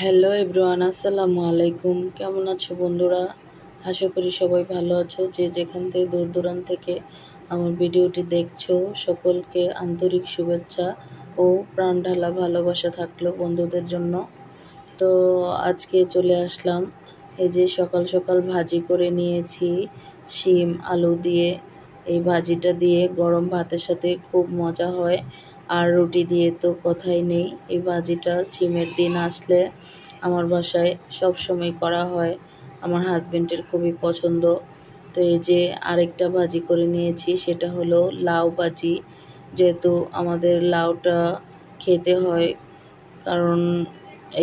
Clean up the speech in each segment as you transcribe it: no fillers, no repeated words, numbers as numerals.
Hello everyone, আসসালামু আলাইকুম। কেমন আছো বন্ধুরা? আশা করি সবাই ভালো আছো। যে যেখান থেকে দূর দূরান্ত থেকে আমার ভিডিওটি দেখছো, সকলকে আন্তরিক শুভেচ্ছা ও প্রাণ ঢালা ভালোবাসা থাকলো বন্ধুদের জন্য। তো আজকে চলে আসলাম, এই যে সকাল সকাল ভাজি করে নিয়েছি শিম আলু দিয়ে। এই ভাজিটা দিয়ে গরম ভাতের সাথে খুব মজা হয়, আর রুটি দিয়ে তো কথাই নেই। এই ভাজিটা শিমের দিন আসলে আমার বাসায় সব সময় করা হয়, আমার হাজবেন্ডের খুবই পছন্দ। তো এই যে আরেকটা ভাজি করে নিয়েছি, সেটা হলো লাউ ভাজি। যেহেতু আমাদের লাউটা খেতে হয়, কারণ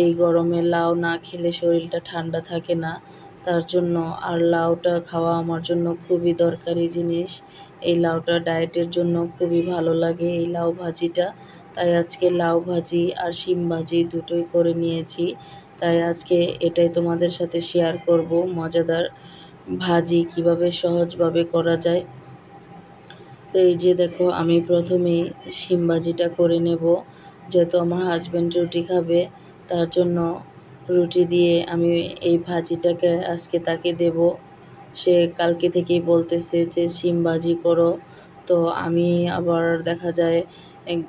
এই গরমে লাউ না খেলে শরীরটা ঠান্ডা থাকে না, তার জন্য। আর লাউটা খাওয়া আমার জন্য খুবই দরকারি জিনিস। এই লাউটা ডায়েটের জন্য খুবই ভালো লাগে, এই লাউ ভাজিটা। তাই আজকে লাউ ভাজি আর শিম ভাজি দুটোই করে নিয়েছি। তাই আজকে এটাই তোমাদের সাথে শেয়ার করব, মজাদার ভাজি কিভাবে সহজভাবে করা যায়। তো এই যে দেখো, আমি প্রথমেই শিম ভাজিটা করে নেব। যেহেতু আমার হাজব্যান্ড রুটি খাবে, তার জন্য রুটি দিয়ে আমি এই ভাজিটাকে আজকে তাকে দেব। সে কালকে থেকেই বলতেছে যে শিম ভাজি করো। তো আমি আবার দেখা যায়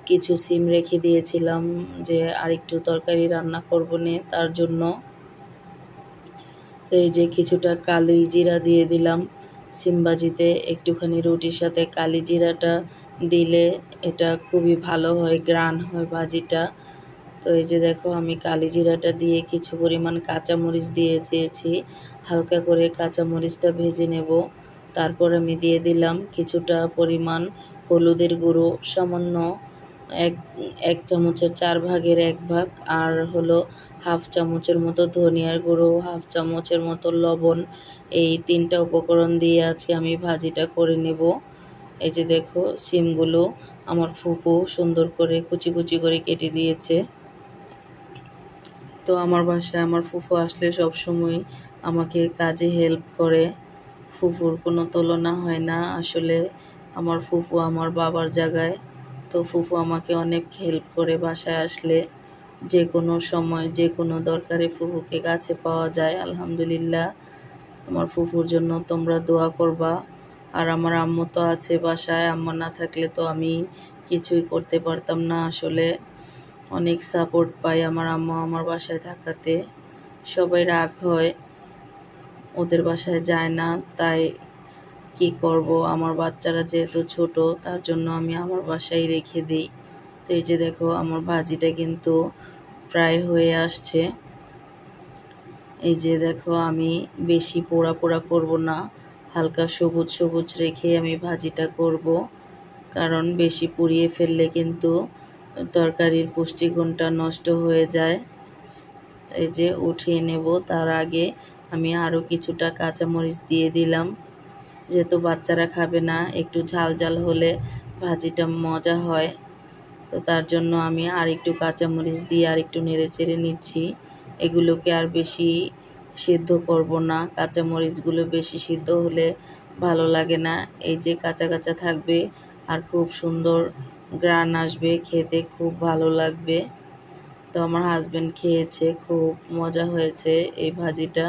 কিছু শিম রেখে দিয়েছিলাম, যে আরেকটু তরকারি রান্না করবো নে, তার জন্য। তো এই যে কিছুটা কালি জিরা দিয়ে দিলাম শিম ভাজিতে। একটুখানি রুটির সাথে কালি জিরাটা দিলে এটা খুবই ভালো হয়, গ্রান হয় ভাজিটা। তো এই যে দেখো, আমি কালি জিরাটা দিয়ে কিছু পরিমাণ কাঁচামরিচ দিয়ে চেয়েছি, হালকা করে কাঁচামরিচটা ভেজে নেব। তারপর আমি দিয়ে দিলাম কিছুটা পরিমাণ হলুদের গুঁড়ো, সামান্য এক এক চামচের 1/4 ভাগ, আর হলো হাফ চামচের মতো ধনিয়ার গুঁড়ো, হাফ চামচের মতো লবণ। এই 3টা উপকরণ দিয়ে আজকে আমি ভাজিটা করে নেব। এই যে দেখো, শিমগুলো আমার ফুফু সুন্দর করে কুচি কুচি করে কেটে দিয়েছে। তো আমার বাসায় আমার ফুফু আসলে সব সময় আমাকে কাজে হেল্প করে। ফুফুর কোনো তুলনা হয় না আসলে। আমার ফুফু আমার বাবার জায়গায়। তো ফুফু আমাকে অনেক হেল্প করে বাসায় আসলে। যে কোনো সময় যে কোনো দরকারে ফুফুকে কাছে পাওয়া যায়, আলহামদুলিল্লাহ। আমার ফুফুর জন্য তোমরা দোয়া করবা। আর আমার আম্মু তো আছে বাসায়, আম্মা না থাকলে তো আমি কিছুই করতে পারতাম না আসলে। অনেক সাপোর্ট পাই আমার আম্মা আমার বাসায় থাকাতে। সবাই রাগ হয়, ওদের বাসায় যায় না, তাই কি করব, আমার বাচ্চারা যেহেতু ছোট, তার জন্য আমি আমার বাসায় রেখে দিই। তো এই যে দেখো, আমার ভাজিটা কিন্তু প্রায় হয়ে আসছে। এই যে দেখো, আমি বেশি পোড়া পোড়া করব না, হালকা সবুজ সবুজ রেখে আমি ভাজিটা করব। কারণ বেশি পুড়িয়ে ফেললে কিন্তু তরকারির পুষ্টিগুণটা নষ্ট হয়ে যায়। এই যে উঠিয়ে নেব, তার আগে আমি আরও কিছুটা কাঁচামরিচ দিয়ে দিলাম। যেহেতু বাচ্চারা খাবে না, একটু ঝাল ঝাল হলে ভাজিটা মজা হয়। তো তার জন্য আমি আর একটু কাঁচামরিচ দিয়ে আর একটু নেড়ে চেড়ে নিচ্ছি। এগুলোকে আর বেশি সিদ্ধ করব না, কাঁচামরিচগুলো বেশি সিদ্ধ হলে ভালো লাগে না। এই যে কাঁচা কাঁচা থাকবে, আর খুব সুন্দর গ্রান আসবে, খেতে খুব ভালো লাগবে। তো আমার হাজব্যান্ড খেয়েছে, খুব মজা হয়েছে এই ভাজিটা।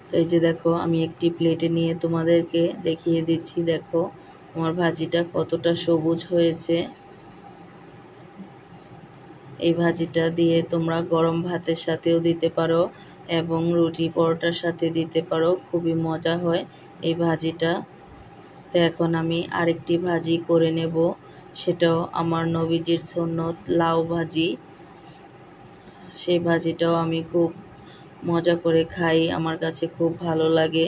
তো এই যে দেখো, আমি একটি প্লেটে নিয়ে তোমাদেরকে দেখিয়ে দিচ্ছি। দেখো আমার ভাজিটা কতটা সবুজ হয়েছে। এই ভাজিটা দিয়ে তোমরা গরম ভাতের সাথেও দিতে পারো এবং রুটি পরোটার সাথে দিতে পারো, খুবই মজা হয় এই ভাজিটা। তো এখন আমি আরেকটি ভাজি করে নেব, সেটাও আমার নবীজির সুন্নত লাউ ভাজি। সেই ভাজিটাও আমি খুব মজা করে খাই, আমার কাছে খুব ভালো লাগে।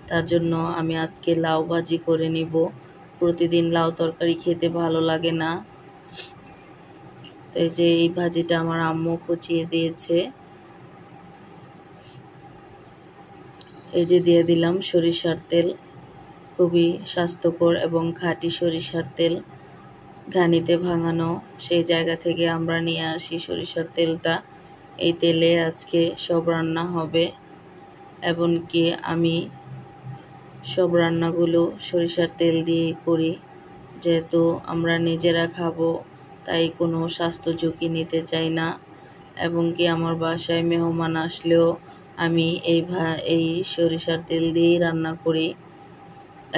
তার জন্য আমি আজকে লাউ ভাজি করে নিব। প্রতিদিন লাউ তরকারি খেতে ভালো লাগে না। তো এই যে এই ভাজিটা আমার আম্মু কুচিয়ে দিয়েছে। এই যে দিয়ে দিলাম সরিষার তেল, খুবই স্বাস্থ্যকর এবং খাঁটি সরিষার তেল, ঘানিতে ভাঙানো। সেই জায়গা থেকে আমরা নিয়ে আসি সরিষার তেলটা। এই তেলে আজকে সব রান্না হবে, এমনকি আমি সব রান্নাগুলো সরিষার তেল দিয়েই করি। যেহেতু আমরা নিজেরা খাবো, তাই কোনো স্বাস্থ্য ঝুঁকি নিতে চাই না। এবং কি আমার বাসায় মেহমান আসলেও আমি এই সরিষার তেল দিয়েই রান্না করি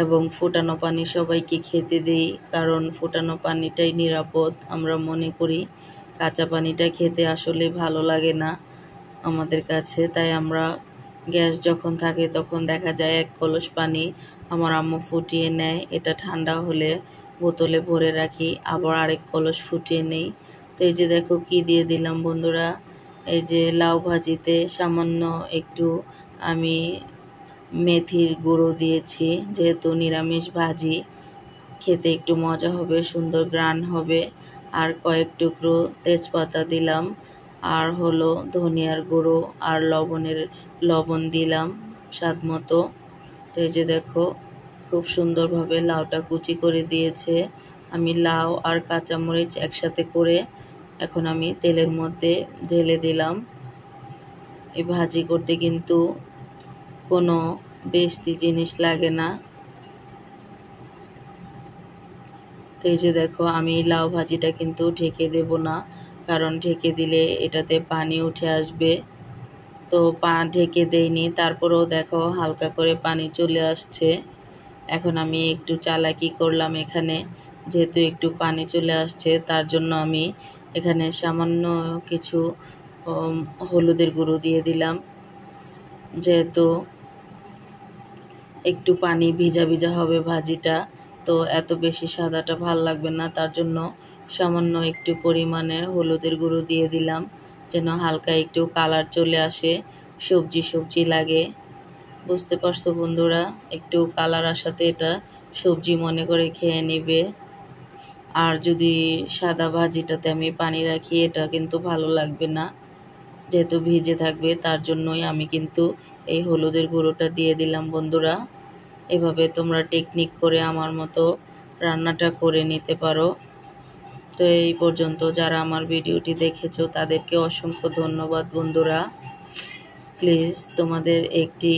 এবং ফোটানো পানি সবাইকে খেতে দিই, কারণ ফোটানো পানিটাই নিরাপদ আমরা মনে করি। কাঁচা পানিটা খেতে আসলে ভালো লাগে না আমাদের কাছে, তাই আমরা গ্যাস যখন থাকে তখন দেখা যায় 1 কলস পানি আমার আম্মু ফুটিয়ে নেয়, এটা ঠান্ডা হলে বোতলে ভরে রাখি, আবার আরেক কলস ফুটিয়ে নেই। তো এই যে দেখো কি দিয়ে দিলাম বন্ধুরা, এই যে লাউ ভাজিতে সামান্য একটু আমি মেথির গুঁড়ো দিয়েছি, যেহেতু নিরামিষ ভাজি খেতে একটু মজা হবে, সুন্দর গ্রান হবে। আর কয়েক টুকরো তেজপাতা দিলাম, আর হলো ধনিয়ার গুঁড়ো আর লবণ দিলাম স্বাদ মতো। তো এই যে দেখো খুব সুন্দরভাবে লাউটা কুচি করে দিয়েছে। আমি লাউ আর কাঁচামরিচ একসাথে করে এখন আমি তেলের মধ্যে ঢেলে দিলাম। এই ভাজি করতে কিন্তু কোনো বেশি জিনিস লাগে না। তো এই যে দেখো আমি লাউ ভাজিটা কিন্তু ঢেকে দেব না, কারণ ঢেকে দিলে এটাতে পানি উঠে আসবে। তো ঢেকে দেইনি, তারপরেও দেখো হালকা করে পানি চলে আসছে। এখন আমি একটু চালাকি করলাম এখানে, যেহেতু একটু পানি চলে আসছে তার জন্য আমি এখানে সামান্য কিছু হলুদের গুঁড়ো দিয়ে দিলাম, যেহেতু একটু পানি ভিজা ভিজা হবে ভাজিটা, তো এত বেশি সাদাটা ভাল লাগবে না, তার জন্য সামান্য একটু পরিমাণের হলুদের গুঁড়ো দিয়ে দিলাম, যেন হালকা একটু কালার চলে আসে, সবজি সবজি লাগে। বুঝতে পারছো বন্ধুরা, একটু কালার আসাতে এটা সবজি মনে করে খেয়ে নেবে। আর যদি সাদা ভাজিটাতে আমি পানি রাখি এটা কিন্তু ভালো লাগবে না, যেহেতু ভিজে থাকবে, তার জন্যই আমি কিন্তু এই হলুদের গুঁড়োটা দিয়ে দিলাম বন্ধুরা। এভাবে তোমরা টেকনিক করে আমার মতো রান্নাটা করে নিতে পারো। তো এই পর্যন্ত যারা আমার ভিডিওটি দেখেছো তাদেরকে অসংখ্য ধন্যবাদ বন্ধুরা। প্লিজ তোমাদের একটি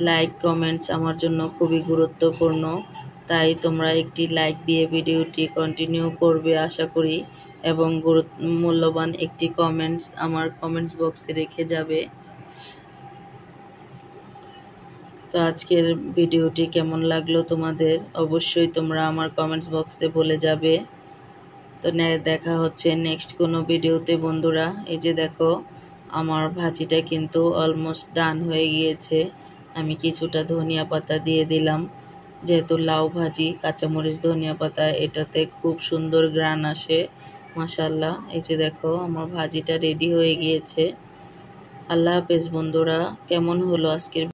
লাইক কমেন্টস আমার জন্য খুবই গুরুত্বপূর্ণ, তাই তোমরা একটি লাইক দিয়ে ভিডিওটি কন্টিনিউ করবে আশা করি, এবং মূল্যবান একটি কমেন্টস আমার কমেন্টস বক্সে রেখে যাবে। তো আজকের ভিডিওটি কেমন লাগলো তোমাদের অবশ্যই তোমরা আমার কমেন্টস বক্সে বলে যাবে। তো দেখা হচ্ছে নেক্সট কোনো ভিডিওতে বন্ধুরা। এই যে দেখো আমার ভাজিটা কিন্তু অলমোস্ট ডান হয়ে গিয়েছে। আমি কিছুটা ধনিয়া পাতা দিয়ে দিলাম, যেহেতু লাউ ভাজি কাঁচামরিচ ধনিয়া পাতা এটাতে খুব সুন্দর গ্রান আসে মাশাআল্লাহ। এই যে দেখো আমার ভাজিটা রেডি হয়ে গিয়েছে। আল্লাহ হাফেজ বন্ধুরা। কেমন হলো আজকের